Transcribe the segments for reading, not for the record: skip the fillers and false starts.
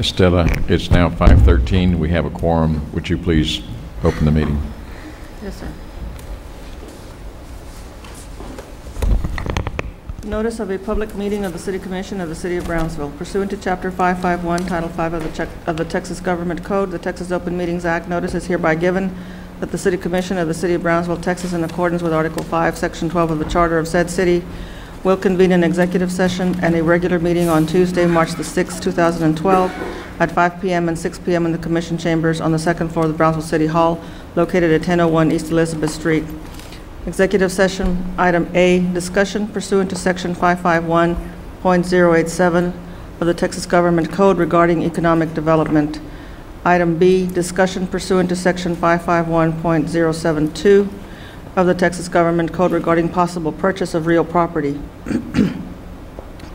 Stella, it's now 5:13. We have a quorum. Would you please open the meeting? Yes, sir. Notice of a public meeting of the City Commission of the City of Brownsville. Pursuant to Chapter 551, Title 5 of the Texas Government Code, the Texas Open Meetings Act, notice is hereby given that the City Commission of the City of Brownsville, Texas, in accordance with Article 5, Section 12 of the Charter of said city, will convene an executive session and a regular meeting on Tuesday, March the 6th, 2012, at 5 p.m. and 6 p.m. in the Commission Chambers on the second floor of the Brownsville City Hall, located at 1001 East Elizabeth Street. Executive session, item A, discussion pursuant to section 551.087 of the Texas Government Code regarding economic development. Item B, discussion pursuant to section 551.072 of the Texas Government Code regarding possible purchase of real property.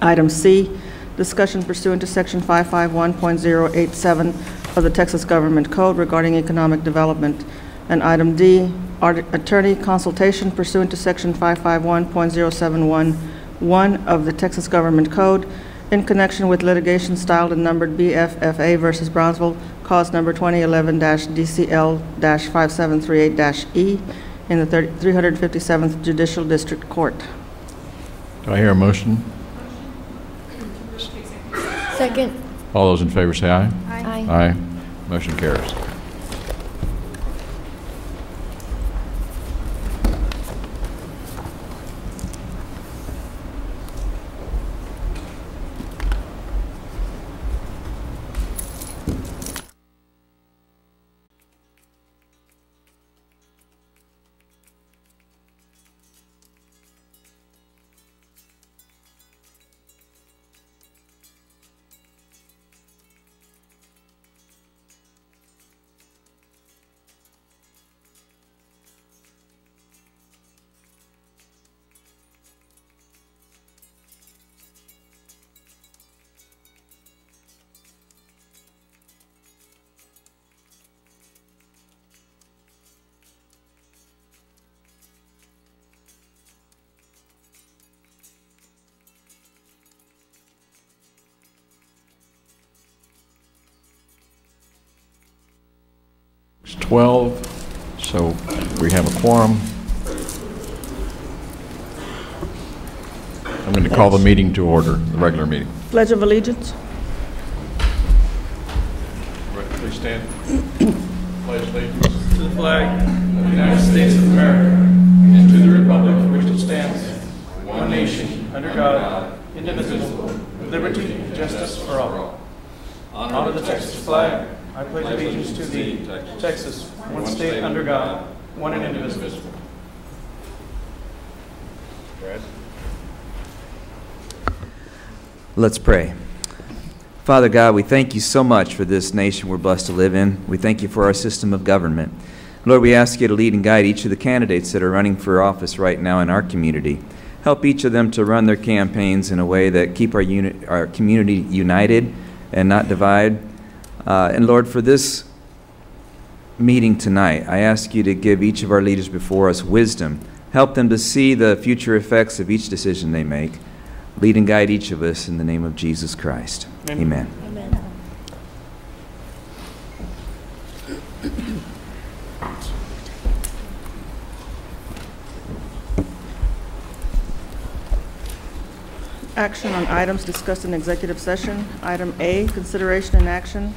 Item C, discussion pursuant to section 551.087 of the Texas Government Code regarding economic development. And item D, attorney consultation pursuant to section 551.0711 of the Texas Government Code in connection with litigation styled and numbered BFFA versus Brownsville, cause number 2011-DCL-5738-E in the 357th Judicial District Court. Do I hear a motion? Second. All those in favor say aye. Aye. Aye. Motion carries. It's 12, so we have a quorum. I'm going to call the meeting to order, the regular meeting. Pledge of Allegiance. Please stand. Pledge allegiance to the flag of the United States of America and to the republic for which it stands, one nation, under God, indivisible, with liberty and justice for all. Honor the Texas flag. I pledge allegiance to thee, Texas, one state under God, one and indivisible. Brad. Let's pray. Father God, we thank you so much for this nation we're blessed to live in. We thank you for our system of government. Lord, we ask you to lead and guide each of the candidates that are running for office right now in our community. Help each of them to run their campaigns in a way that keep our community united and not divide. And Lord, for this meeting tonight, I ask you to give each of our leaders before us wisdom. Help them to see the future effects of each decision they make. Lead and guide each of us in the name of Jesus Christ. Amen. Amen. Action on items discussed in executive session. Item A, consideration and action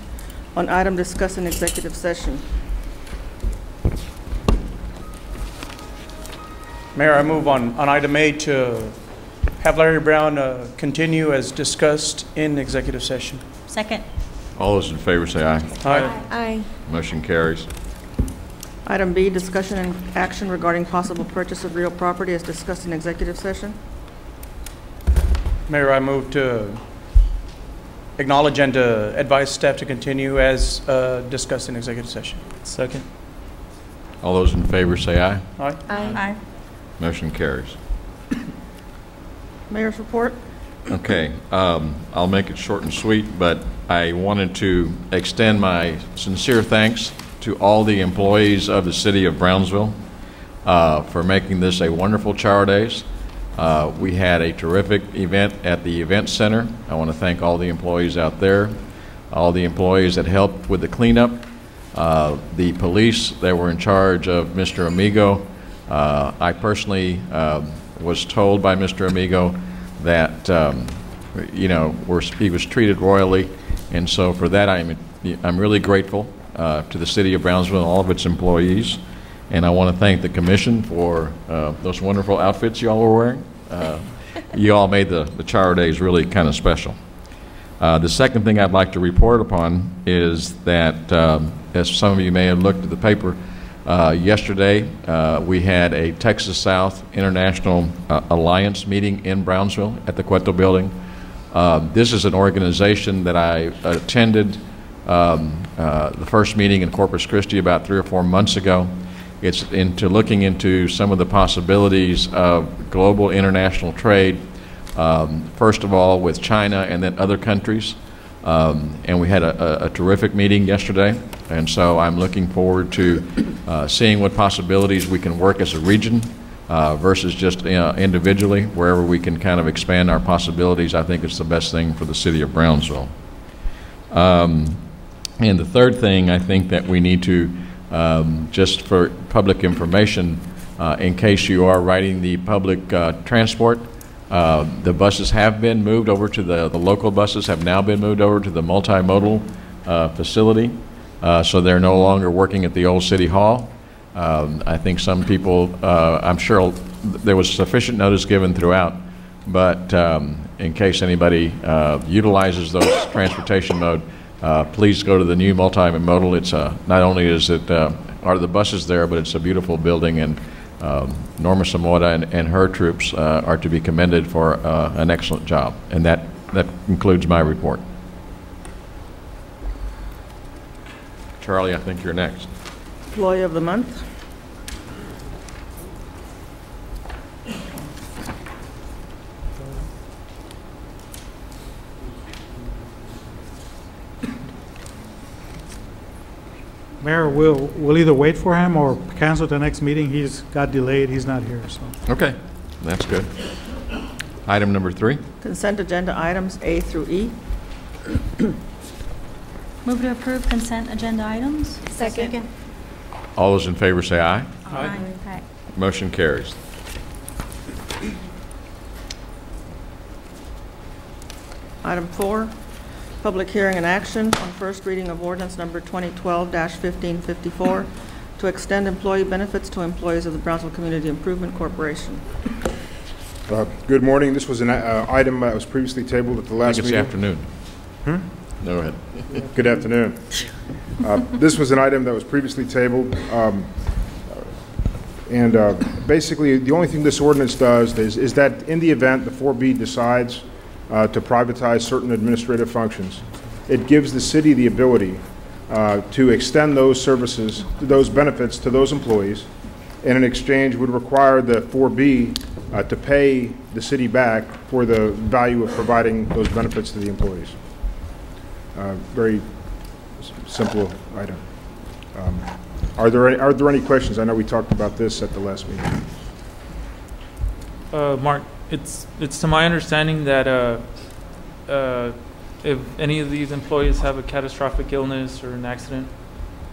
on item discussed in executive session. Mayor, I move on item A to have Larry Brown continue as discussed in executive session. Second. All those in favor say aye. Aye. Aye. Motion carries. Item B, discussion and action regarding possible purchase of real property as discussed in executive session. Mayor, I move to acknowledge and advise staff to continue as discussed in executive session. Second. All those in favor say aye. Aye. Aye. Motion carries. Mayor's report. Okay, I'll make it short and sweet, but I wanted to extend my sincere thanks to all the employees of the City of Brownsville for making this a wonderful Char Days. We had a terrific event at the event center. I want to thank all the employees out there. all the employees that helped with the cleanup, the police that were in charge of Mr. Amigo. I personally was told by Mr. Amigo that he was treated royally, and so for that I'm really grateful to the city of Brownsville and all of its employees. And I want to thank the commission for those wonderful outfits you all were wearing. You all made the Char Days really kind of special. The second thing I'd like to report upon is that, as some of you may have looked at the paper, yesterday we had a Texas South International Alliance meeting in Brownsville at the Cueto Building. This is an organization that I attended the first meeting in Corpus Christi about 3 or 4 months ago. It's looking into some of the possibilities of global international trade, first of all with China and then other countries. And we had a terrific meeting yesterday, and so I'm looking forward to seeing what possibilities we can work as a region versus just individually. Wherever we can kind of expand our possibilities, I think it's the best thing for the city of Brownsville. And the third thing I think that we need to, just for public information, in case you are riding the public transport, the buses have been moved over to the local buses have now been moved over to the multimodal facility, so they're no longer working at the old city hall. I think some people, I'm sure there was sufficient notice given throughout, but in case anybody utilizes those transportation mode, please go to the new multimodal. It's not only are the buses there, but it's a beautiful building, and Norma Samora and her troops are to be commended for an excellent job. And that concludes my report. Charlie, I think you're next. Employee of the month. Mayor, we'll either wait for him or cancel the next meeting. He's got delayed. He's not here, so. Okay, that's good. Item number 3. Consent agenda items A through E. Move to approve consent agenda items. Second. All those in favor say aye. Aye. Motion carries. Item 4, public hearing and action on first reading of ordinance number 2012-1554 to extend employee benefits to employees of the Brownsville Community Improvement Corporation. Good morning. This was an item that was previously tabled at the last meeting. I think it's afternoon. Go ahead. Good afternoon. This was an item that was previously tabled, and basically the only thing this ordinance does is that in the event the 4B decides to privatize certain administrative functions, it gives the city the ability to extend those services, those benefits to those employees, and in exchange would require the 4B to pay the city back for the value of providing those benefits to the employees. Very simple item. Are there any questions? I know we talked about this at the last meeting. Mark, it's to my understanding that if any of these employees have a catastrophic illness or an accident,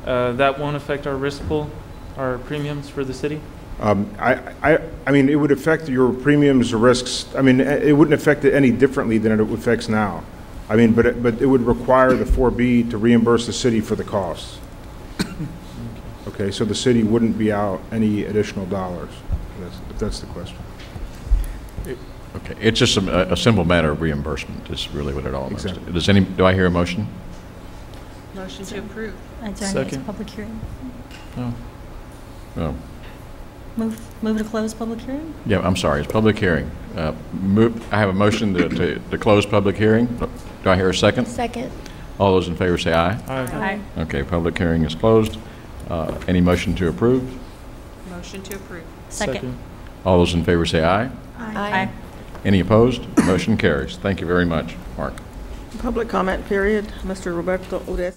that won't affect our risk pool, our premiums for the city? I mean, it would affect your premiums or risks. I mean, it wouldn't affect it any differently than it affects now. I mean, but it would require the 4B to reimburse the city for the costs. Okay, so the city wouldn't be out any additional dollars, if that's the question. Okay, it's just a simple matter of reimbursement is really what it all amounts to. Exactly. Do I hear a motion? Motion to approve. Adjourn to public hearing. Oh. Move to close public hearing? Yeah, I'm sorry, it's public hearing. I have a motion to close public hearing. Do I hear a second? Second. All those in favor say aye. Aye. Okay, public hearing is closed. Any motion to approve? Motion to approve. Second. All those in favor say aye. Aye. Any opposed? Motion carries. Thank you very much, Mark. Public comment period. Mr. Roberto Ures.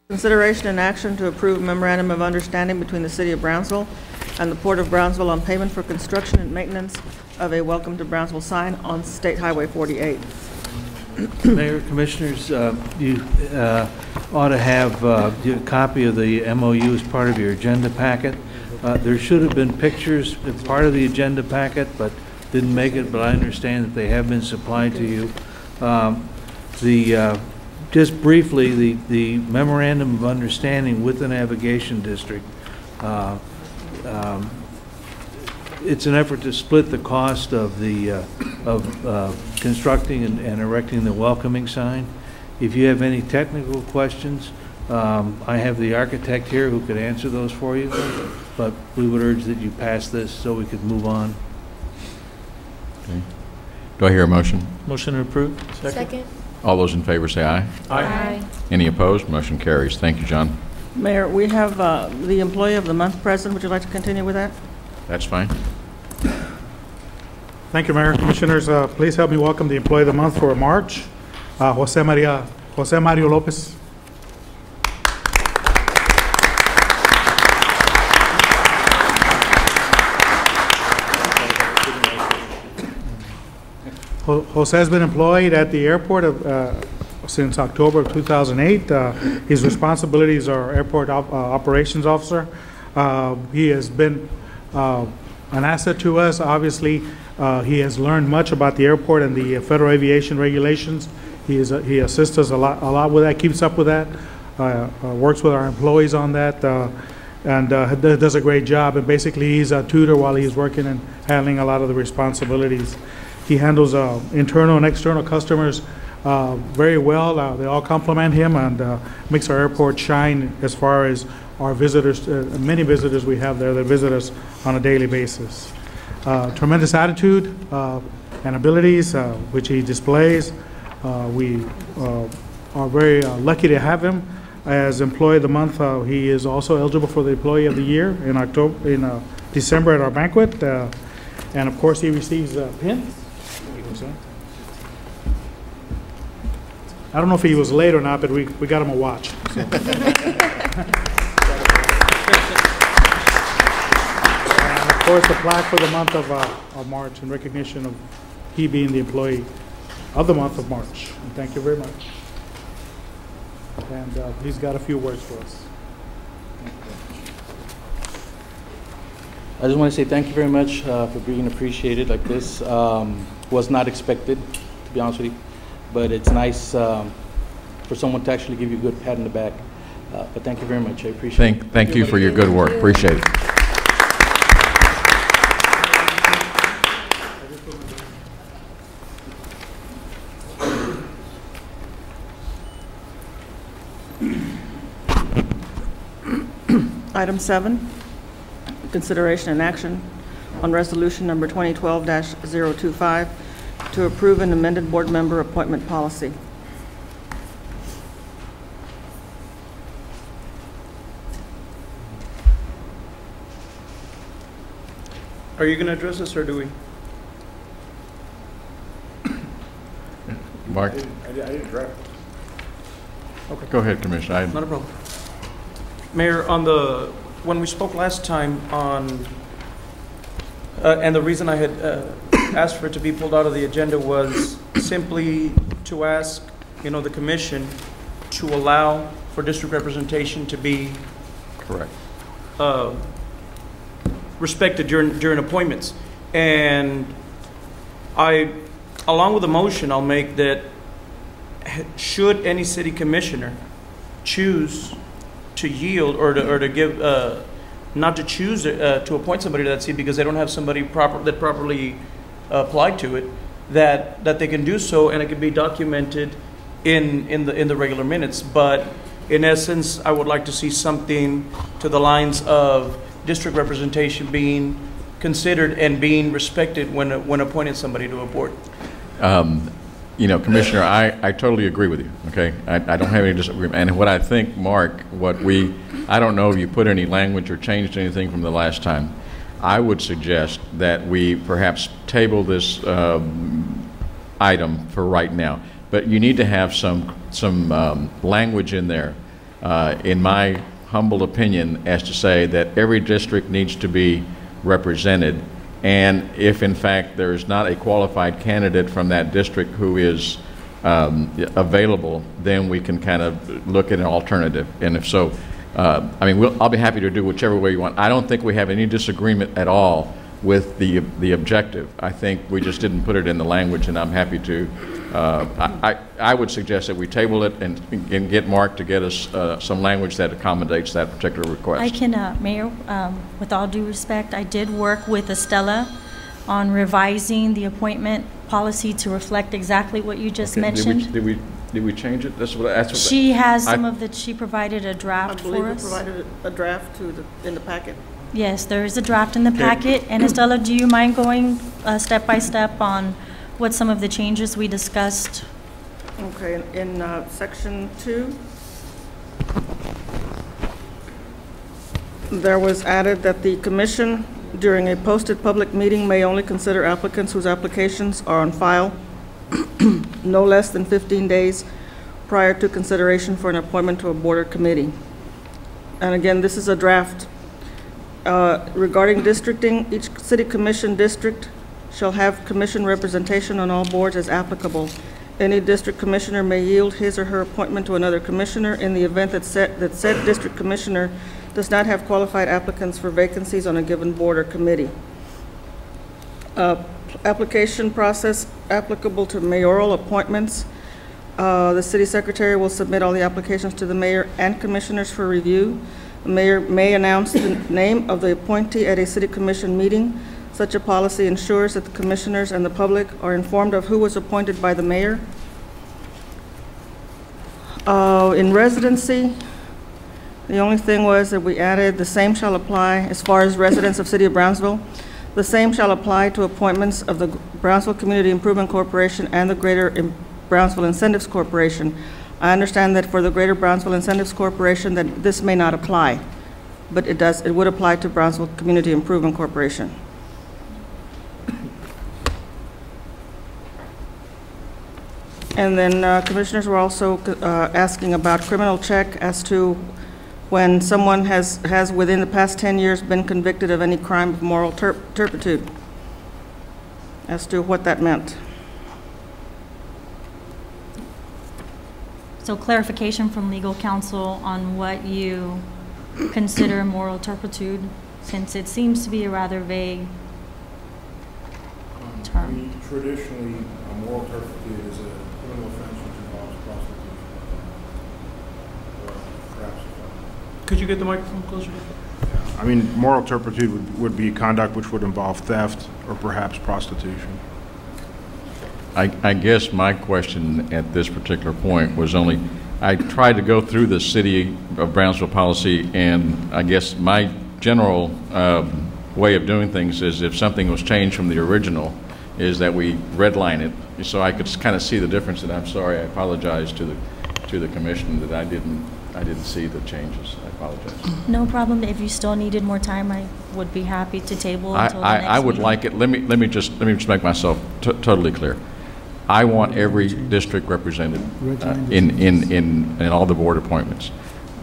Consideration and action to approve memorandum of understanding between the City of Brownsville and the Port of Brownsville on payment for construction and maintenance of a Welcome to Brownsville sign on State Highway 48. Mayor, Commissioners, you ought to have a copy of the MOU as part of your agenda packet. There should have been pictures as part of the agenda packet, but didn't make it, but I understand that they have been supplied to you. Just briefly, the memorandum of understanding with the navigation district, it's an effort to split the cost of constructing and erecting the welcoming sign. If you have any technical questions, I have the architect here who could answer those for you, but we would urge that you pass this so we could move on. Okay. Do I hear a motion? Motion to approve. Second. All those in favor say aye. Aye. Any opposed? Motion carries. Thank you, John. Mayor, we have the Employee of the Month present. Would you like to continue with that? That's fine. Thank you, Mayor. Commissioners, please help me welcome the Employee of the Month for March, Jose Mario Lopez. Jose has been employed at the airport since October of 2008. His responsibilities are airport operations officer. He has been an asset to us. Obviously, he has learned much about the airport and the federal aviation regulations. He assists us a lot with that, keeps up with that, works with our employees on that, and does a great job. And basically, he's a tutor while he's working and handling a lot of the responsibilities. He handles internal and external customers very well. They all compliment him and makes our airport shine as far as our visitors, many visitors we have there that visit us on a daily basis. Tremendous attitude and abilities which he displays. We are very lucky to have him as Employee of the Month. He is also eligible for the Employee of the Year in December at our banquet. And of course, he receives a pin. I don't know if he was late or not, but we got him a watch. So. And of course, the plaque for the month of March in recognition of he being the Employee of the Month of March. And thank you very much. And he's got a few words for us. I just want to say thank you very much for being appreciated like this. Was not expected, to be honest with you, but it's nice for someone to actually give you a good pat in the back. But thank you very much. I appreciate it. Thank you for your good work. Appreciate it. Item 7, consideration and action on resolution number 2012-025 to approve an amended board member appointment policy. Are you going to address this, or do we? Mark? I didn't draft. Okay. Go ahead, Commissioner. Not a problem. Mayor, when we spoke last time on, and the reason I had asked for it to be pulled out of the agenda was simply to ask, the commission to allow for district representation to be Correct. Respected during appointments. And along with the motion, I'll make that should any city commissioner choose to yield or to give, not to choose to appoint somebody to that seat because they don't have somebody that properly applied to it, that they can do so, and it can be documented in the regular minutes. But in essence, I would like to see something to the lines of district representation being considered and being respected when appointing somebody to a board. Commissioner, I totally agree with you, okay? I don't have any disagreement. And what I think, Mark, I don't know if you put any language or changed anything from the last time. I would suggest that we perhaps table this item for right now. But you need to have some language in there in my humble opinion, as to say that every district needs to be represented. And if in fact there is not a qualified candidate from that district who is available, then we can kind of look at an alternative. And if so, I mean, I'll be happy to do whichever way you want. I don't think we have any disagreement at all with the objective. I think we just didn't put it in the language, and I'm happy to. I would suggest that we table it and get Mark to get us some language that accommodates that particular request. I can, Mayor, with all due respect, I did work with Estella on revising the appointment policy to reflect exactly what you just mentioned. Did we change it? That's what she has some of the, she provided a draft for us. I believe we provided a draft in the packet. Yes, there is a draft in the packet. And Estella, do you mind going step by step on what some of the changes we discussed? Okay, in section 2, there was added that the commission during a posted public meeting may only consider applicants whose applications are on file no less than 15 days prior to consideration for an appointment to a board or committee. And again, this is a draft. Regarding districting, each city commission district shall have commission representation on all boards as applicable. Any district commissioner may yield his or her appointment to another commissioner in the event that said district commissioner does not have qualified applicants for vacancies on a given board or committee. Application process applicable to mayoral appointments. The city secretary will submit all the applications to the mayor and commissioners for review. The mayor may announce the name of the appointee at a city commission meeting. Such a policy ensures that the commissioners and the public are informed of who was appointed by the mayor. In residency, the only thing was that we added the same shall apply as far as residents of City of Brownsville. The same shall apply to appointments of the Brownsville Community Improvement Corporation and the Greater Brownsville Incentives Corporation. I understand that for the Greater Brownsville Incentives Corporation that this may not apply, but it does. It would apply to Brownsville Community Improvement Corporation. And then commissioners were also asking about criminal check as to when someone has within the past 10 years been convicted of any crime of moral turpitude, as to what that meant. So clarification from legal counsel on what you consider moral turpitude, since it seems to be a rather vague term. Traditionally, moral turpitude is a criminal offense which involves prostitution. Perhaps. Could you get the microphone closer? I mean, moral turpitude would be conduct which would involve theft or perhaps prostitution. I guess my question at this particular point was only, I tried to go through the City of Brownsville policy, and I guess my general way of doing things is if something was changed from the original, is that we redline it, so I could kind of see the difference. And I'm sorry, I apologize to the commission that I didn't see the changes. I apologize. No problem. If you still needed more time, I would be happy to table until the next I would meeting. like it. Let me just make myself totally clear. I want every district represented in all the board appointments.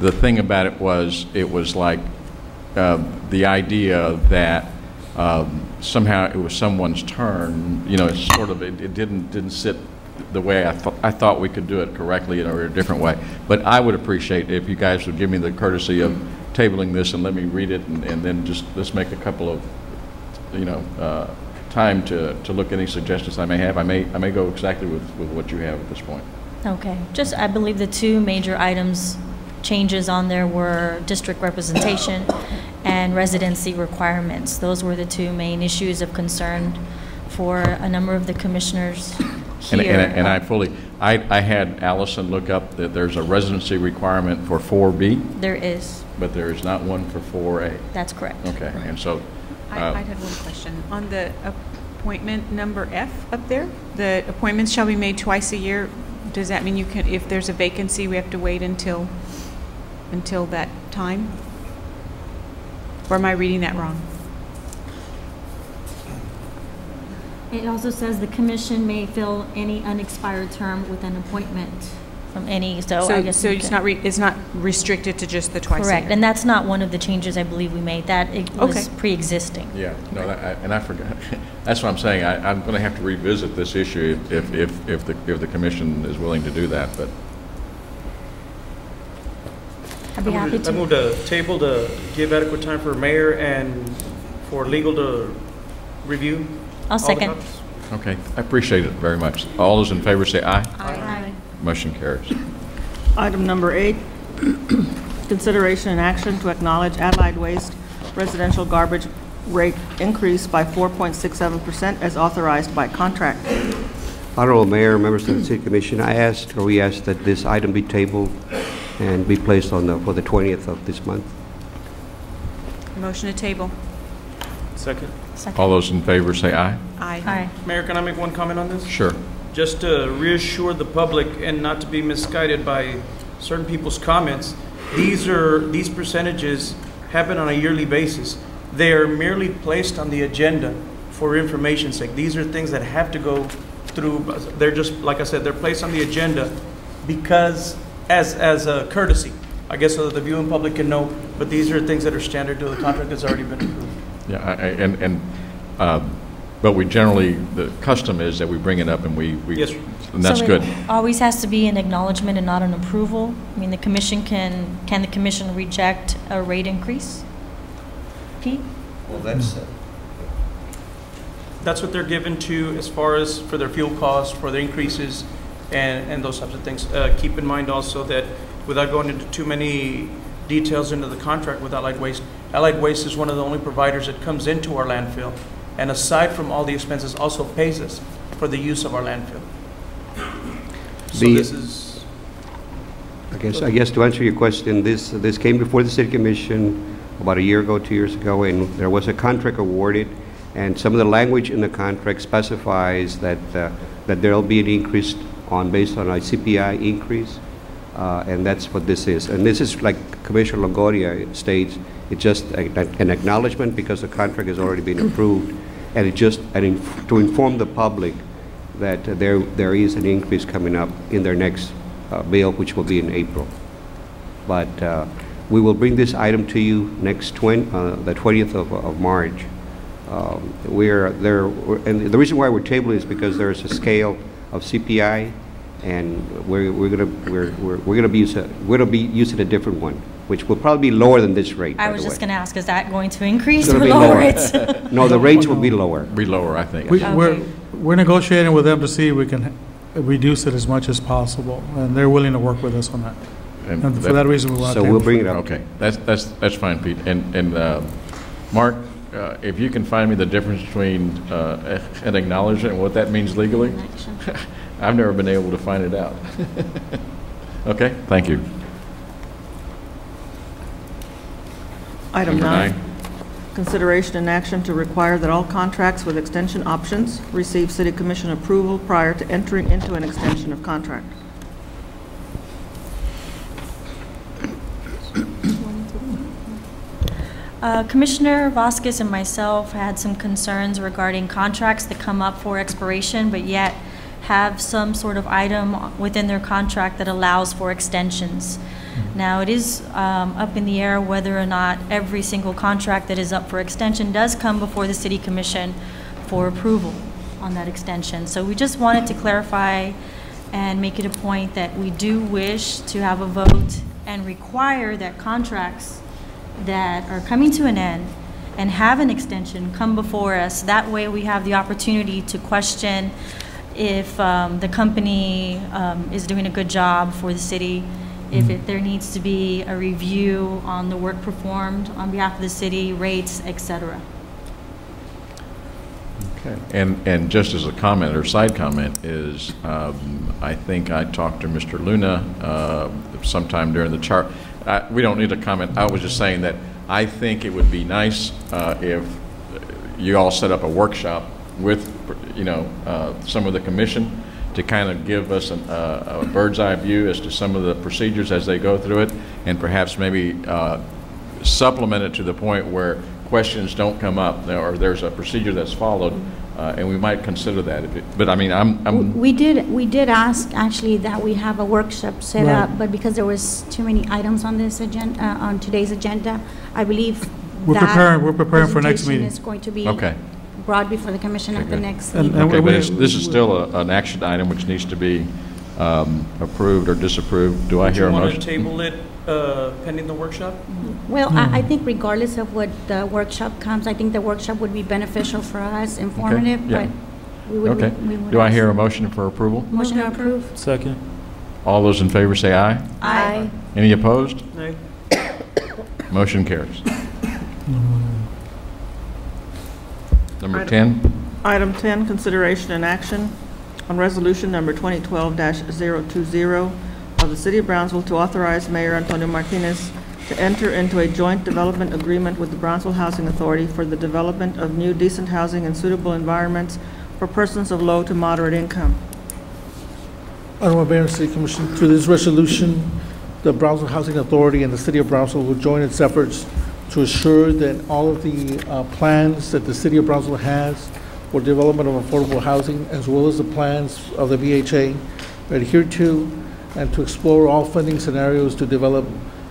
The thing about it was like the idea that somehow it was someone's turn. You know, it's sort of it didn't sit the way I thought we could do it correctly or a different way. But I would appreciate if you guys would give me the courtesy of tabling this and let me read it, and then just let's make a couple of time to look at any suggestions I may have. I may go exactly with what you have at this point. Okay. Just, I believe the two major items changes on there were district representation and residency requirements. Those were the two main issues of concern for a number of the commissioners here. And I had Allison look up that there's a residency requirement for 4B. There is. But there is not one for 4A. That's correct. Okay, and so. I had one question. On the appointment number F up there, the appointments shall be made twice a year. Does that mean you can, if there's a vacancy, we have to wait until that time? Or am I reading that wrong? It also says the commission may fill any unexpired term with an appointment. from any, so I guess. So we it's can- it's not restricted to just the twice a year? Correct, and that's not one of the changes I believe we made. That it was Okay. pre-existing. Yeah, no, and I forgot. That's what I'm saying. I'm going to have to revisit this issue if the commission is willing to do that, but. I'd be happy I to. moved a table to give adequate time for mayor and for legal to review. I'll all the second. copies. Okay, I appreciate it very much. All those in favor say aye. Aye. Motion carries. Item number 8, consideration and action to acknowledge Allied Waste residential garbage rate increase by 4.67% as authorized by contract. Honorable Mayor, members of the City Commission, we asked that this item be tabled and be placed on for the 20th of this month. Motion to table. Second. All those in favor say aye. Aye. Mayor, can I make one comment on this? Sure. Just to reassure the public and not to be misguided by certain people's comments, these percentages happen on a yearly basis. They are merely placed on the agenda for information's sake. These are things that have to go through. They're just, like I said, they're placed on the agenda because as a courtesy, I guess, so that the viewing public can know. But these are things that are standard to the contract that's already been approved. Yeah, but we generally, the custom is that we bring it up and we Yes, sir. and that's So good. it always has to be an acknowledgement and not an approval? I mean, the commission can the commission reject a rate increase? Pete? Well, that's That's what they're given to as far as for their fuel costs, for their increases, and those types of things. Keep in mind also that without going into too many details into the contract with Allied Waste is one of the only providers that comes into our landfill, and aside from all the expenses, also pays us for the use of our landfill. So this is... I guess to answer your question, this came before the City Commission about a year ago, 2 years ago, and there was a contract awarded, and some of the language in the contract specifies that there'll be an increase based on a CPI increase, and that's what this is. And this is, like Commissioner Longoria states, it's just an acknowledgement because the contract has already been approved, and it just to inform the public that there is an increase coming up in their next bill, which will be in April. But we will bring this item to you the 20th of March. And the reason why we're tabling is because there's a scale of CPI, and we're gonna be using a different one, which will probably be lower than this rate. I was just going to ask, is that going to increase It's or gonna be lower lower. it? No, the rates will be lower. Be lower, I think. We're negotiating with them to see if we can reduce it as much as possible, and they're willing to work with us on that. And for that reason, we want to. So we'll bring it up. Okay, that's fine, Pete. And Mark, if you can find me the difference between an acknowledgement and what that means legally, I've never been able to find it out. Okay, thank you. Item Number 9, consideration and action to require that all contracts with extension options receive City Commission approval prior to entering into an extension of contract. Commissioner Vasquez and myself had some concerns regarding contracts that come up for expiration, but yet have some sort of item within their contract that allows for extensions. Now, it is up in the air whether or not every single contract that is up for extension does come before the City Commission for approval on that extension. So we just wanted to clarify and make it a point that we do wish to have a vote and require that contracts that are coming to an end and have an extension come before us. That way we have the opportunity to question if the company is doing a good job for the city, if there needs to be a review on the work performed on behalf of the city, rates, etc. Okay. And just as a comment or side comment is, I think I talked to Mr. Luna sometime during the chart. We don't need a comment. I was just saying that I think it would be nice if you all set up a workshop with, some of the commission to kind of give us a bird's eye view as to some of the procedures as they go through it, and perhaps maybe supplement it to the point where questions don't come up, or there's a procedure that's followed And we might consider that, but I mean, I'm We did ask, actually, that we have a workshop set Right. up, but because there was too many items on this agenda, on today's agenda, I believe We're that preparing for next presentation meeting. is going to be okay. brought before the commission at the Okay. next And- meeting. Okay, but we- this is still an action item which needs to be approved or disapproved. Do I hear a Do you want motion? to table it pending the workshop? Well, I think regardless of what the workshop comes, I think the workshop would be beneficial for us, informative, yeah. but we would. Okay. we would Do I ask- hear a motion for approval? Motion to approve? Second. All those in favor say aye. Aye. Any opposed? Nay. Motion carries. Number Item- 10, Item 10, consideration and action on resolution number 2012-020 of the City of Brownsville to authorize Mayor Antonio Martinez to enter into a joint development agreement with the Brownsville Housing Authority for the development of new decent housing and suitable environments for persons of low to moderate income. Honorable Mayor and City Commission, through this resolution, the Brownsville Housing Authority and the City of Brownsville will join its efforts to assure that all of the plans that the City of Brownsville has for development of affordable housing, as well as the plans of the VHA, are adhered to, and to explore all funding scenarios to develop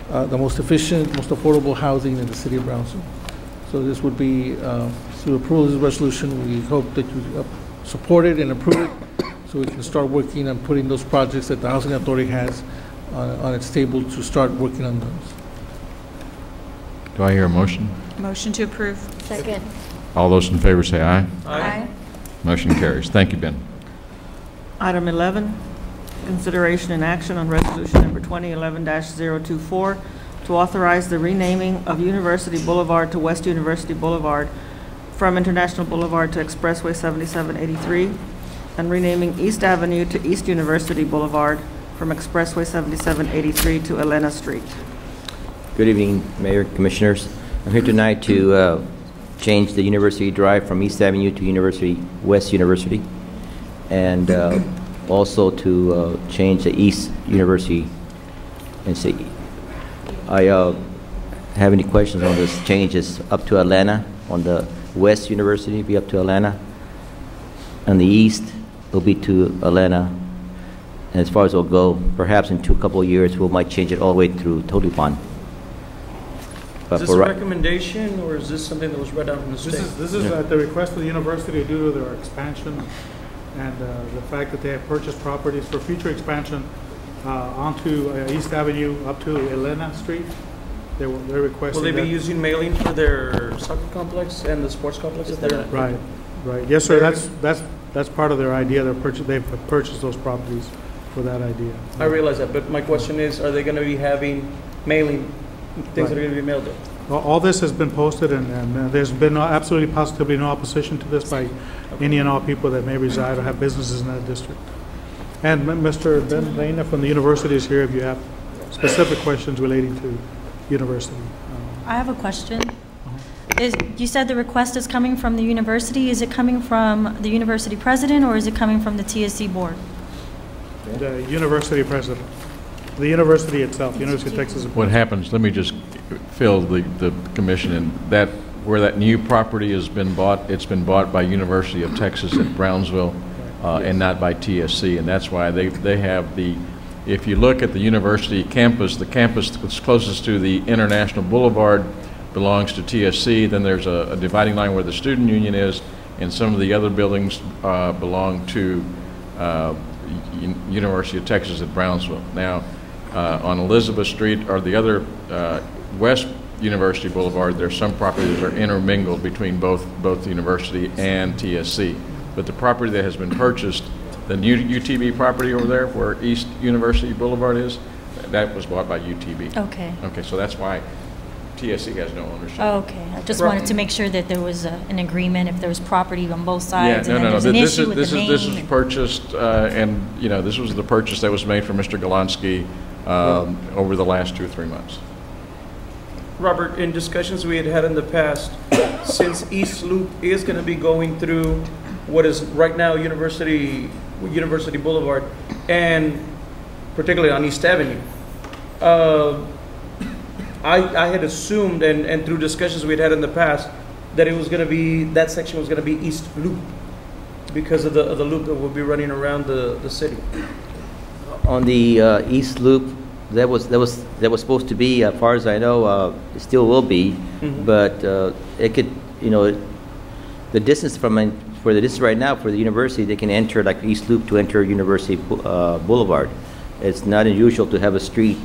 the most efficient, most affordable housing in the City of Brownsville. So this would be, through approval of this resolution, we hope that you support it and approve it, so we can start working on putting those projects that the Housing Authority has on its table to start working on those. do I hear a motion? Motion to approve. Second. All those in favor say aye. Aye. Motion carries. Thank you, Ben. Item 11, consideration and action on resolution number 2011-024 to authorize the renaming of University Boulevard to West University Boulevard from International Boulevard to Expressway 7783, and renaming East Avenue to East University Boulevard from Expressway 7783 to Elena Street. Good evening, Mayor, Commissioners. I'm here tonight to change the University Drive from East Avenue to West University, and also to change the East University. And see, I have any questions on this changes up to Atlanta. On the West University, be up to Atlanta. On the East, it'll be to Atlanta. And as far as it'll go, perhaps in a couple of years, we might change it all the way through Tolipan. Is this a recommendation, or is this something that was read out from the state? This is at the request of the university due to their expansion and the fact that they have purchased properties for future expansion onto East Avenue up to Elena Street. They're requesting Will they be that. using mailing for their soccer complex and the sports complex? If they're Right, right. Yes, sir. That's part of their idea. They've purchased those properties for that idea. I realize that, but my question is, are they going to be having mailing, things that are Right. going to be mailed there? All this has been posted, and there's been absolutely positively no opposition to this by any and all people that may reside or have businesses in that district. And Mr. Ben Lena from the university is here if you have specific questions relating to university. I have a question. You said the request is coming from the university. Is it coming from the university president, or is it coming from the TSC board? The university president, the university itself, University of Texas. What happens, let me just fill the commission in, that where that new property has been bought, it's been bought by University of Texas at Brownsville and not by TSC, and that's why they have the, if you look at the university campus, the campus that's closest to the International Boulevard belongs to TSC, then there's a dividing line where the student union is, and some of the other buildings belong to University of Texas at Brownsville. Now, on Elizabeth Street or the other West University Boulevard, there's some properties that are intermingled between both the university and TSC. But the property that has been purchased, the new UTB property over there where East University Boulevard is, that was bought by UTB. Okay. Okay, so that's why TSC has no ownership. Oh, okay. I just wanted to make sure that there was an agreement, if there was property on both sides, Yeah, and no, then no, there's no. an This issue with the is name. this was purchased, and you know, this was the purchase that was made for Mr. Golonsky over the last 2 or 3 months. Robert, in discussions we had in the past, since East Loop is going to be going through what is right now University Boulevard, and particularly on East Avenue, I had assumed, and through discussions we had in the past, that it was going to be, that section was going to be East Loop. because of the loop that will be running around the city. On the east loop, that was supposed to be, as far as I know, it still will be, but it could, you know, the distance for the distance right now for the university, they can enter like East Loop to enter University Boulevard. It's not unusual to have a street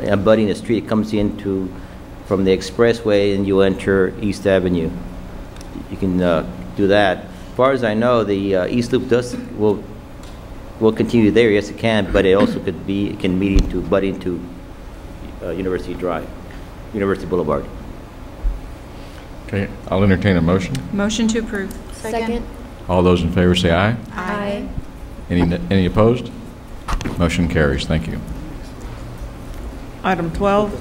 abutting a street. It comes into from the expressway and you enter East Avenue. You can do that. As far as I know, the East Loop will continue there. Yes, it can, but it also could be, it can butt into University Drive, University Boulevard. Okay, I'll entertain a motion. Motion to approve. Second. All those in favor say aye. Aye. Any opposed? Motion carries. Thank you. Item 12,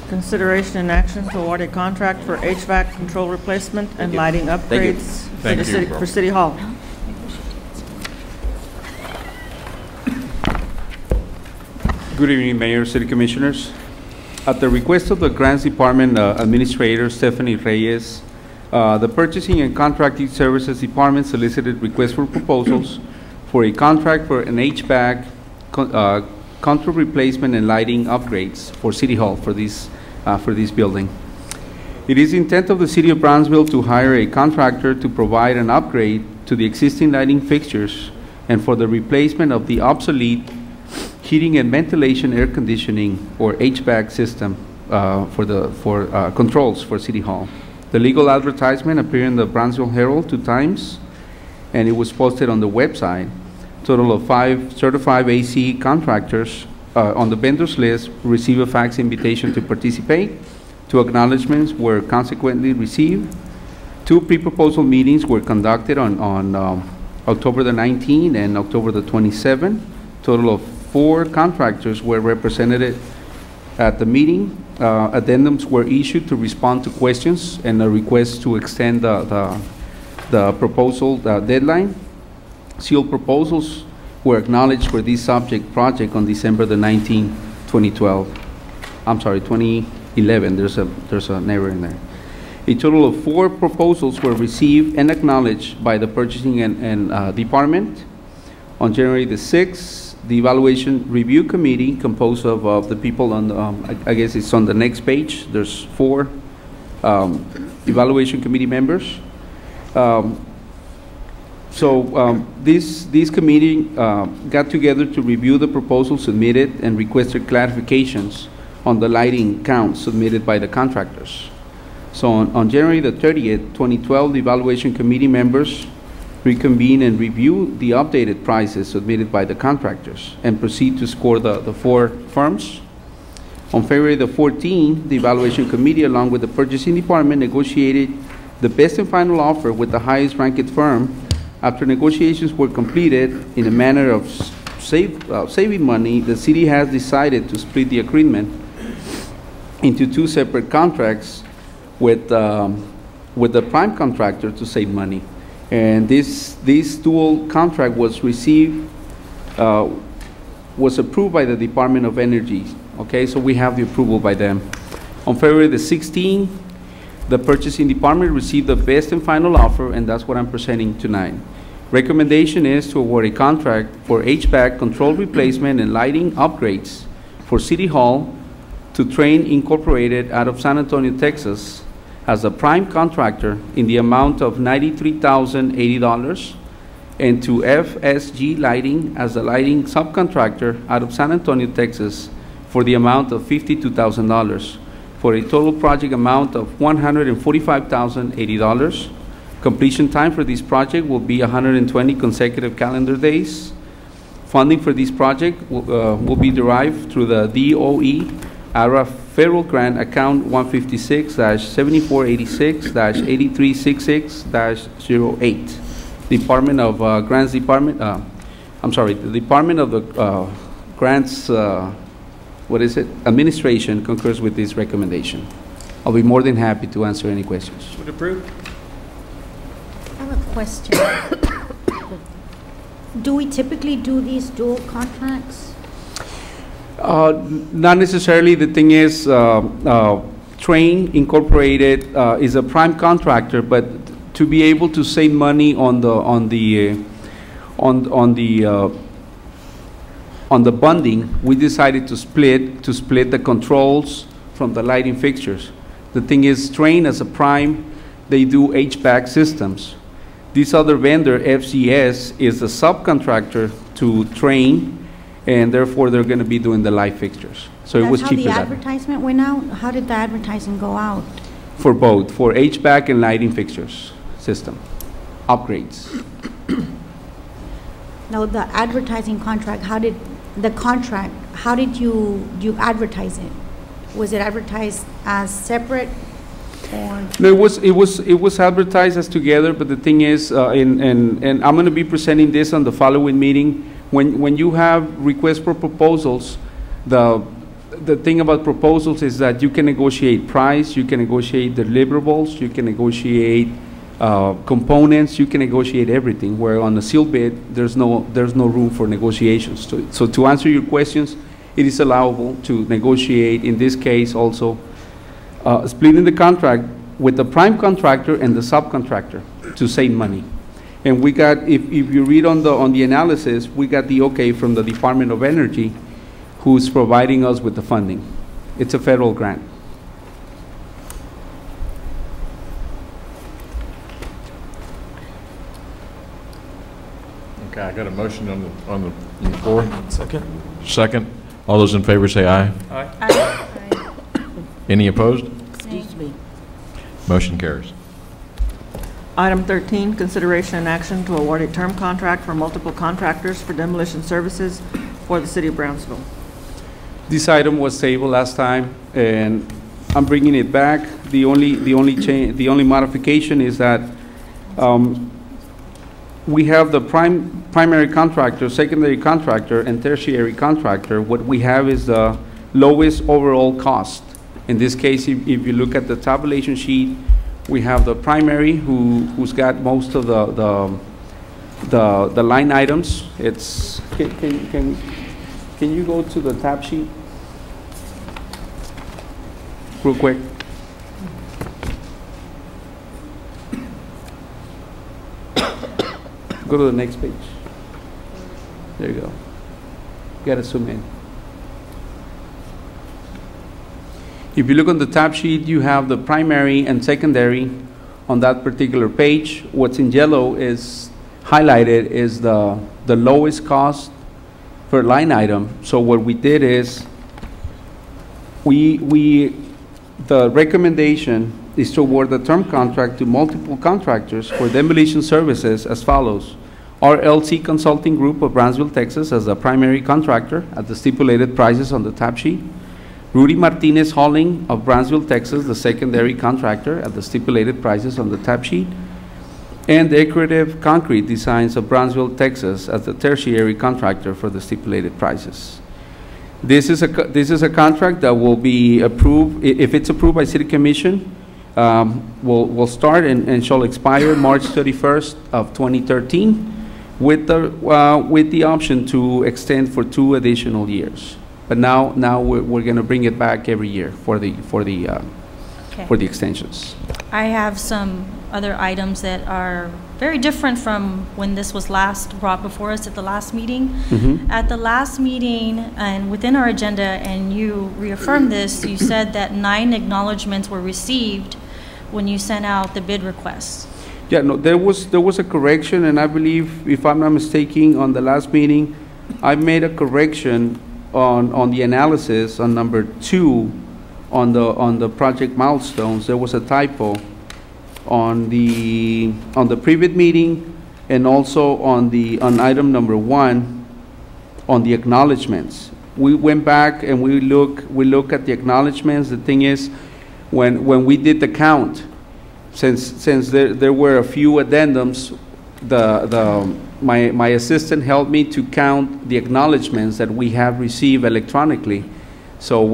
consideration and action to award a contract for HVAC control replacement and lighting upgrades for City Hall. Good evening, Mayor, City Commissioners. At the request of the Grants Department Administrator Stephanie Reyes, the Purchasing and Contracting Services Department solicited requests for proposals for a contract for an HVAC control replacement and lighting upgrades for City Hall for this building. It is the intent of the City of Brownsville to hire a contractor to provide an upgrade to the existing lighting fixtures and for the replacement of the obsolete heating and ventilation air conditioning or HVAC system for controls for City Hall. The legal advertisement appeared in the Brownsville Herald 2 times, and it was posted on the website. Total of 5 certified AC contractors on the vendors list received a fax invitation to participate. 2 acknowledgments were consequently received. 2 pre-proposal meetings were conducted on October the 19th and October the 27th. Total of 4 contractors were represented at the meeting. Addendums were issued to respond to questions and a request to extend the proposal deadline. Sealed proposals were acknowledged for this subject project on December the 19th, 2012. I'm sorry, 2011. There's an error in there. A total of 4 proposals were received and acknowledged by the Purchasing and Department. On January the 6th, the Evaluation Review Committee, composed of the people on the, I guess it's on the next page. There's 4 Evaluation Committee members. This committee got together to review the proposals submitted and requested clarifications on the lighting counts submitted by the contractors. So on January the 30th, 2012, the Evaluation Committee members reconvene and review the updated prices submitted by the contractors and proceed to score the 4 firms. On February the 14th, the Evaluation Committee, along with the Purchasing Department, negotiated the best and final offer with the highest ranked firm. After negotiations were completed in a manner of saving money, the city has decided to split the agreement into 2 separate contracts with the prime contractor to save money. And this dual contract was approved by the Department of Energy. Okay, so we have the approval by them. On February the 16th, the Purchasing Department received the best and final offer, and that's what I'm presenting tonight. Recommendation is to award a contract for HVAC control replacement and lighting upgrades for City Hall to Train Incorporated out of San Antonio, Texas, as a prime contractor in the amount of $93,080, and to FSG Lighting as a lighting subcontractor out of San Antonio, Texas, for the amount of $52,000, for a total project amount of $145,080. Completion time for this project will be 120 consecutive calendar days. Funding for this project will be derived through the DOE ARA Federal Grant Account 156-7486-8366-08. Department of Grants Department, the Department of the Grants, Administration concurs with this recommendation. I'll be more than happy to answer any questions. Would approve. I have a question. Do we typically do these dual contracts? Not necessarily. The thing is, Train Incorporated is a prime contractor, but to be able to save money on the bonding, we decided to split the controls from the lighting fixtures. The thing is, Trane as a prime, they do HVAC systems. This other vendor, FCS, is a subcontractor to Trane, and therefore they're going to be doing the light fixtures. So it was cheaper. That's how the advertisement went out? How did the advertising go out? For both, for HVAC and lighting fixtures system upgrades. No, the advertising contract, how did you advertise it? Was it advertised as separate or? No, it was advertised as together, but the thing is, and I'm going to be presenting this on the following meeting. When you have requests for proposals, the thing about proposals is that you can negotiate price, you can negotiate deliverables, you can negotiate components, you can negotiate everything, where on a sealed bid, there's no room for negotiations. So to answer your questions, it is allowable to negotiate, in this case also, splitting the contract with the prime contractor and the subcontractor to save money. And we got, if you read on the analysis, we got the okay from the Department of Energy, who's providing us with the funding. It's a federal grant. Okay, I got a motion on the floor. Second. All those in favor say aye. Aye. Any opposed? Excuse me. Motion carries. Item 13, consideration and action to award a term contract for multiple contractors for demolition services for the city of Brownsville. This item was tabled last time, and I'm bringing it back. The only modification is that we have the primary contractor, secondary contractor, and tertiary contractor. What we have is the lowest overall cost. In this case, if you look at the tabulation sheet, we have the primary who's got most of the line items. It's can you go to the tab sheet real quick? Go to the next page. There you go. You got to zoom in. If you look on the tab sheet, you have the primary and secondary on that particular page. What's in yellow is highlighted is the lowest cost per line item. So what we did is the recommendation is to award the term contract to multiple contractors for demolition services as follows. RLC Consulting Group of Brownsville, Texas as the primary contractor at the stipulated prices on the tab sheet. Rudy Martinez Hauling of Brownsville, Texas, the secondary contractor at the stipulated prices on the tab sheet. And Decorative Concrete Designs of Brownsville, Texas as the tertiary contractor for the stipulated prices. This is a contract that will be approved, if it's approved by City Commission, will start and shall expire March 31st of 2013 with the option to extend for 2 additional years. But now we're going to bring it back every year for the extensions. I have some other items that are very different from when this was last brought before us at the last meeting. Mm-hmm. At the last meeting and within our agenda, and you reaffirmed this, you said that 9 acknowledgements were received when you sent out the bid request. Yeah, no, there was a correction, and I believe, if I'm not mistaken, on the last meeting, I made a correction on the analysis on number 2 on the project milestones. There was a typo on the previous meeting, and also on item number 1 on the acknowledgements. We went back and we look at the acknowledgements. The thing is, when we did the count, since there were a few addendums, my assistant helped me to count the acknowledgements that we have received electronically. So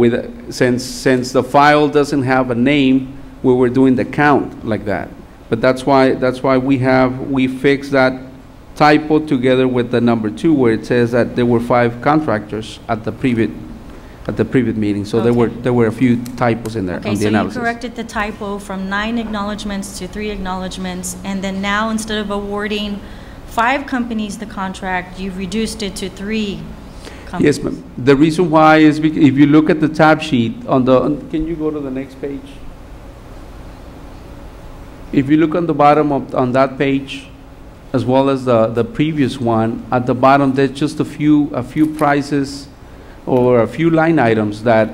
since the file doesn't have a name, we were doing the count like that. But that's why we fixed that typo together with the number 2, where it says that there were 5 contractors at the previous at the previous meeting. So Okay. there were a few typos in there Okay, on the so you analysis. corrected the typo from 9 acknowledgements to 3 acknowledgements, and then now, instead of awarding 5 companies the contract, you've reduced it to 3 companies. Yes, ma'am. The reason why is if you look at the tab sheet can you go to the next page? If you look on the bottom on that page, as well as the previous one, at the bottom, there's just a few prices or a few line items that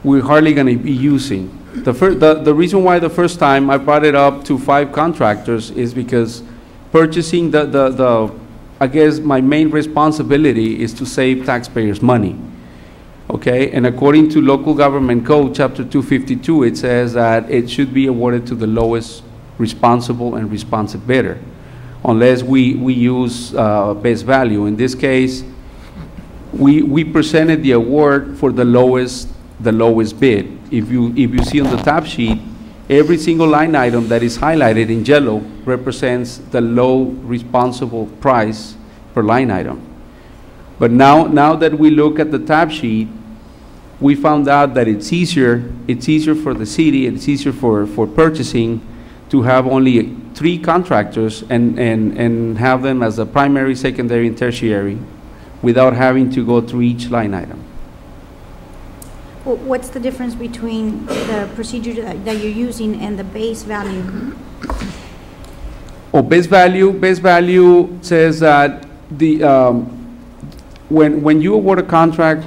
we're hardly going to be using. The reason why the first time I brought it up to 5 contractors is because purchasing I guess my main responsibility is to save taxpayers money. Okay, and according to local government code, chapter 252, it says that it should be awarded to the lowest responsible and responsive bidder, unless we use best value. In this case, we presented the award for the lowest bid. If you see on the tab sheet, every single line item that is highlighted in yellow represents the low responsible price per line item. But now that we look at the tab sheet, we found out that it's easier for the city, it's easier for purchasing to have only 3 contractors and have them as a primary, secondary, and tertiary without having to go through each line item. Well, what's the difference between the procedure that you're using and the base value? Oh, base value says that when you award a contract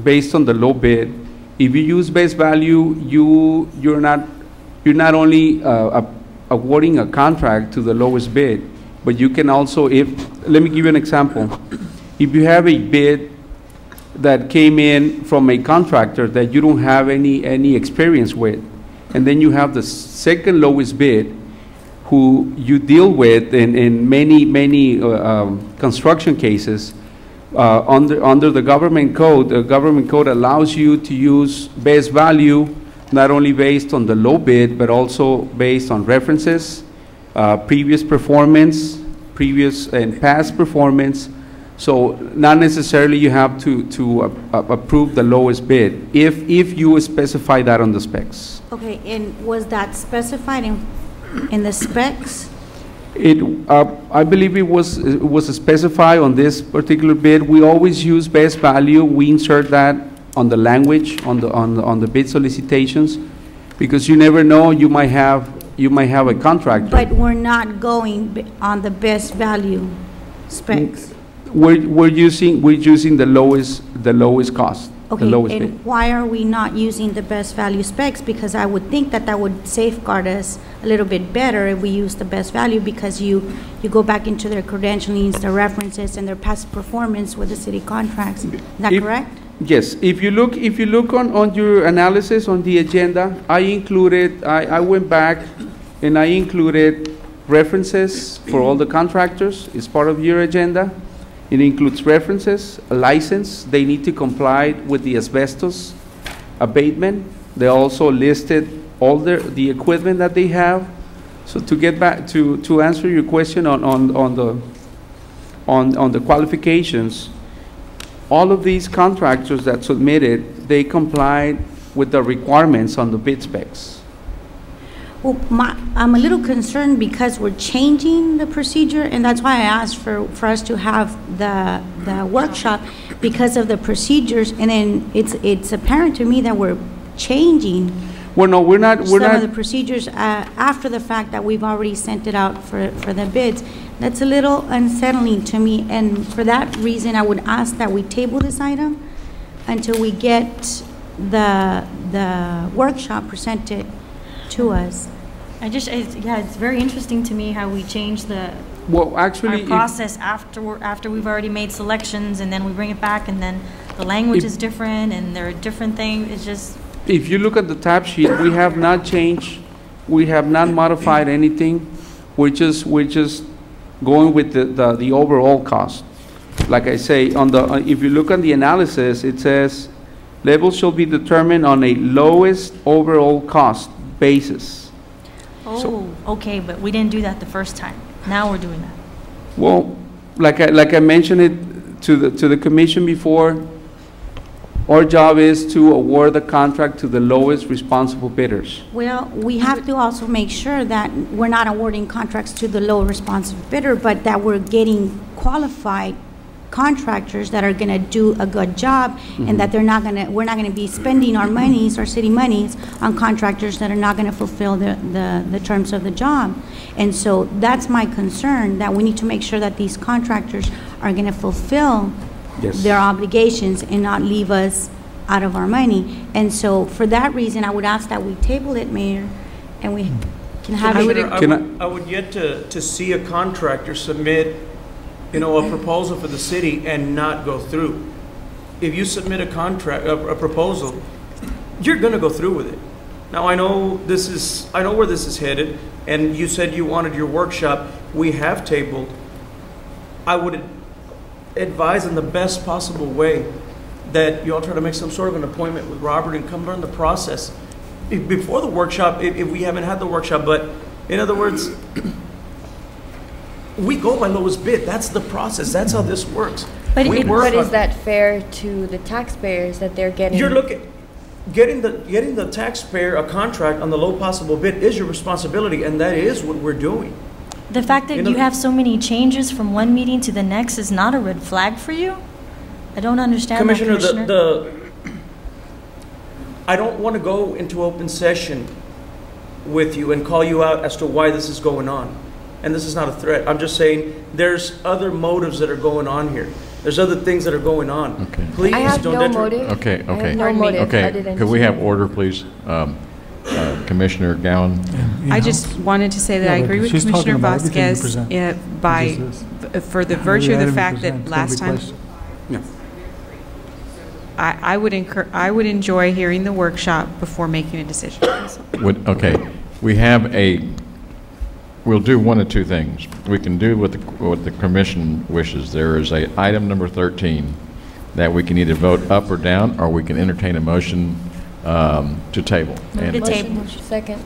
based on the low bid, if you use base value, you're not only awarding a contract to the lowest bid, but you can also, let me give you an example. If you have a bid that came in from a contractor that you don't have any experience with, and then you have the second lowest bid who you deal with in many construction cases, under the government code allows you to use base value not only based on the low bid, but also based on references, previous performance, previous and past performance. So not necessarily you have to approve the lowest bid if you specify that on the specs. Okay, and was that specified in the specs? I believe it was specified on this particular bid. We always use best value. We insert that on the language on the bid solicitations, because you never know, you might have a contractor. But we're not going on the best value specs. We're using the lowest cost. Okay, the lowest and bid. why are we not using the best value specs? Because I would think that would safeguard us a little bit better if we use the best value, because you go back into their credentialings, their references, and their past performance with the city contracts. Is that correct? Yes. If you look on your analysis on the agenda, I went back and I included references for all the contractors. It's part of your agenda. It includes references, a license. They need to comply with the asbestos abatement. They also listed all the equipment that they have. So to get back to answer your question on the qualifications, all of these contractors that submitted, they complied with the requirements on the bid specs. Well, I'm a little concerned because we're changing the procedure, and that's why I asked for us to have the workshop, because of the procedures, and then it's apparent to me that we're changing. Well, no, we're not. Some of the procedures after the fact that we've already sent it out for the bids. That's a little unsettling to me, and for that reason, I would ask that we table this item until we get the workshop presented to us. It's very interesting to me how we change our process after we've already made selections, and then we bring it back, and then the language is different, and there are different things. It's just. If you look at the tab sheet, we have not changed, we have not modified anything. We're just going with the overall cost. Like I say, if you look at the analysis, it says levels shall be determined on a lowest overall cost basis. Okay, but we didn't do that the first time. Now we're doing that. Well, like I mentioned it to the commission before, Our job is to award the contract to the lowest responsible bidders. Well, we have to also make sure that we're not awarding contracts to the low responsive bidder, but that we're getting qualified contractors that are going to do a good job, and that we're not going to be spending our monies, our city monies, on contractors that are not going to fulfill the terms of the job. And so that's my concern, that we need to make sure that these contractors are going to fulfill their obligations and not leave us out of our money. And so for that reason, I would ask that we table it, Mayor, and we can have I would yet to see a contractor submit, you know, a proposal for the city and not go through. If you submit a contract, a proposal, you're going to go through with it. Now, I know where this is headed, and you said you wanted your workshop. We have tabled. I would advise in the best possible way that you all try to make some sort of an appointment with Robert and come learn the process before the workshop, if we haven't had the workshop. But in other words, we go by lowest bid. That's the process. That's how this works. But is that fair to the taxpayers that they're getting? You're getting the taxpayer a contract on the low possible bid is your responsibility, and that is what we're doing. The fact that you have so many changes from one meeting to the next is not a red flag for you? I don't understand Commissioner, that, Commissioner. I don't want to go into open session with you and call you out as to why this is going on. And this is not a threat. I'm just saying there's other motives that are going on here. There's other things that are going on. Okay. Please I have don't no motive. Okay, I have no motive. Okay, could we have order, please? Commissioner Gowan? I just wanted to say that I agree with Commissioner Vasquez for the virtue of the fact that last time, I would enjoy hearing the workshop before making a decision. Okay, we'll do one of two things. We can do what the commission wishes. There is item number 13 that we can either vote up or down, or we can entertain a motion to table. Second.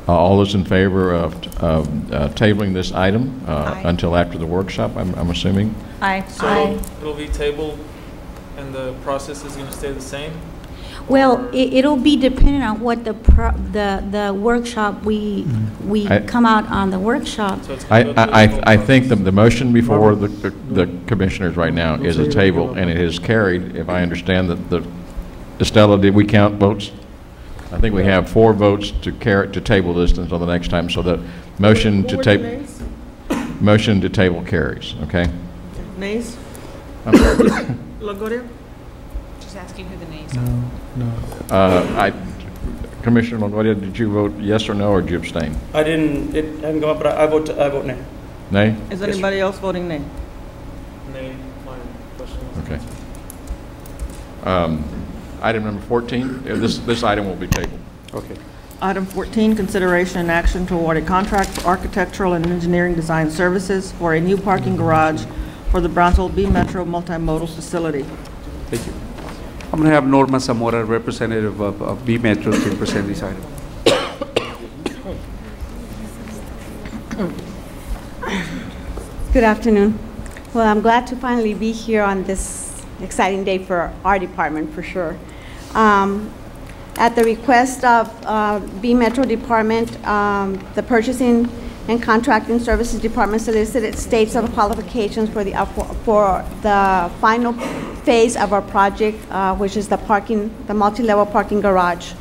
All those in favor of tabling this item until after the workshop, I'm assuming? Aye. So it'll be tabled and the process is going to stay the same? Well, it'll be dependent on what the workshop we come out on the workshop. I think the motion before the commissioners right now is a table, and it is carried. If I understand that Estella, did we count votes? I think we have 4 votes to table this until the next time. So the motion to table carries. Okay. Nays? LaGuardia? Just asking who the nays are. No. Commissioner LaGuardia, did you vote yes or no, or did you abstain? I didn't. It hadn't come up, but I vote nay. Nay? Is anybody else voting nay? Nay. My question is Okay. Item number 14. This item will be tabled. Okay. Item 14, consideration and action to award a contract for architectural and engineering design services for a new parking garage for the Brownsville B Metro multimodal facility. Thank you. I'm going to have Norma Zamora, representative of B Metro, to present this item. Good afternoon. Well, I'm glad to finally be here on this exciting day for our department, for sure. At the request of B Metro Department, the Purchasing and Contracting Services Department solicited states of qualifications for the final phase of our project, which is the multi-level parking garage.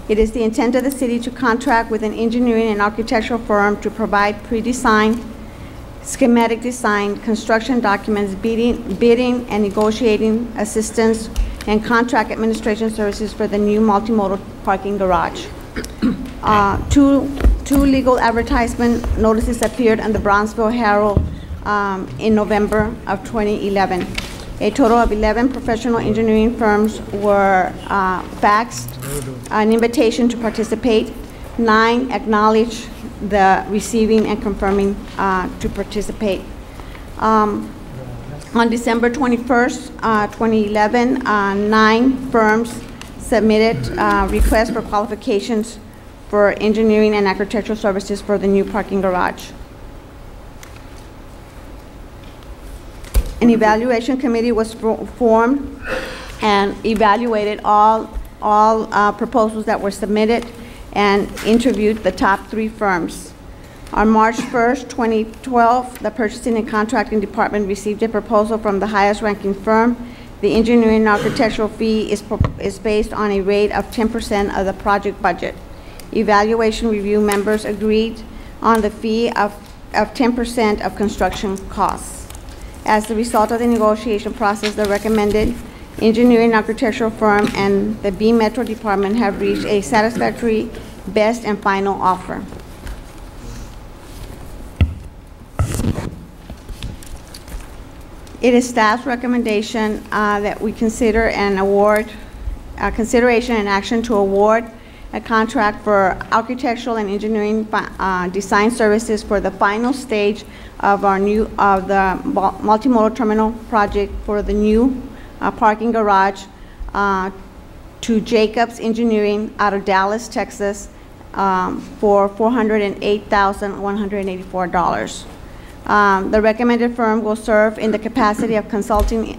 It is the intent of the city to contract with an engineering and architectural firm to provide pre-design, schematic design, construction documents, bidding and negotiating assistance, and contract administration services for the new multimodal parking garage. Two legal advertisement notices appeared in the Brownsville Herald in November of 2011. A total of 11 professional engineering firms were faxed an invitation to participate. 9 acknowledged the receiving and confirming to participate. On December 21st, 2011, 9 firms submitted requests for qualifications for engineering and architectural services for the new parking garage. An evaluation committee was formed and evaluated all proposals that were submitted and interviewed the top 3 firms. On March 1st, 2012, the Purchasing and Contracting Department received a proposal from the highest ranking firm. The engineering and architectural fee is based on a rate of 10% of the project budget. Evaluation review members agreed on the fee of 10% of construction costs. As the result of the negotiation process, the recommended engineering and architectural firm and the B Metro Department have reached a satisfactory best and final offer. It is staff's recommendation that we consider an award, consideration and action to award a contract for architectural and engineering design services for the final stage of our the multimodal terminal project for the new parking garage to Jacobs Engineering out of Dallas, Texas, for $408,184. The recommended firm will serve in the capacity of consulting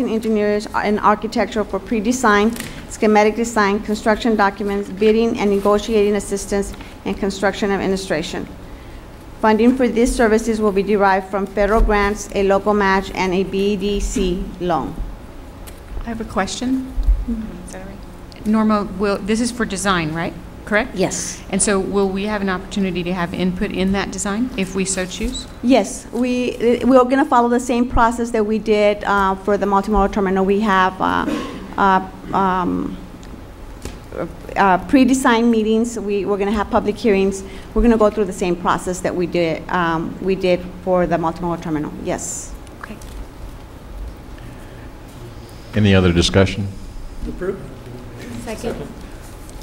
engineers and architecture for pre-design, schematic design, construction documents, bidding and negotiating assistance, and construction administration. Funding for these services will be derived from federal grants, a local match, and a BDC loan. I have a question. Is that all right? Norma, this is for design, right? Correct? Yes. And so will we have an opportunity to have input in that design if we so choose? Yes, we're going to follow the same process that we did for the multimodal terminal. We have pre-design meetings. We're going to have public hearings. We're going to go through the same process that we did for the multimodal terminal. Yes. Okay. Any other discussion? Approved. Second.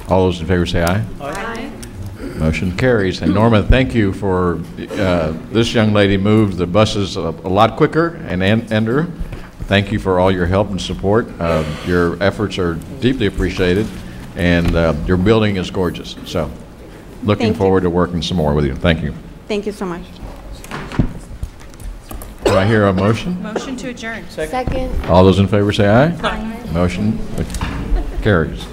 All those in favor say aye. Aye. Motion carries. And Norma, thank you for, this young lady moved the buses a lot quicker and ender. Thank you for all your help and support. Your efforts are deeply appreciated, and your building is gorgeous. So looking forward to working some more with you. Thank you. Thank you so much. Do I hear a motion? Motion to adjourn. Second. All those in favor say aye. Aye. Motion carries.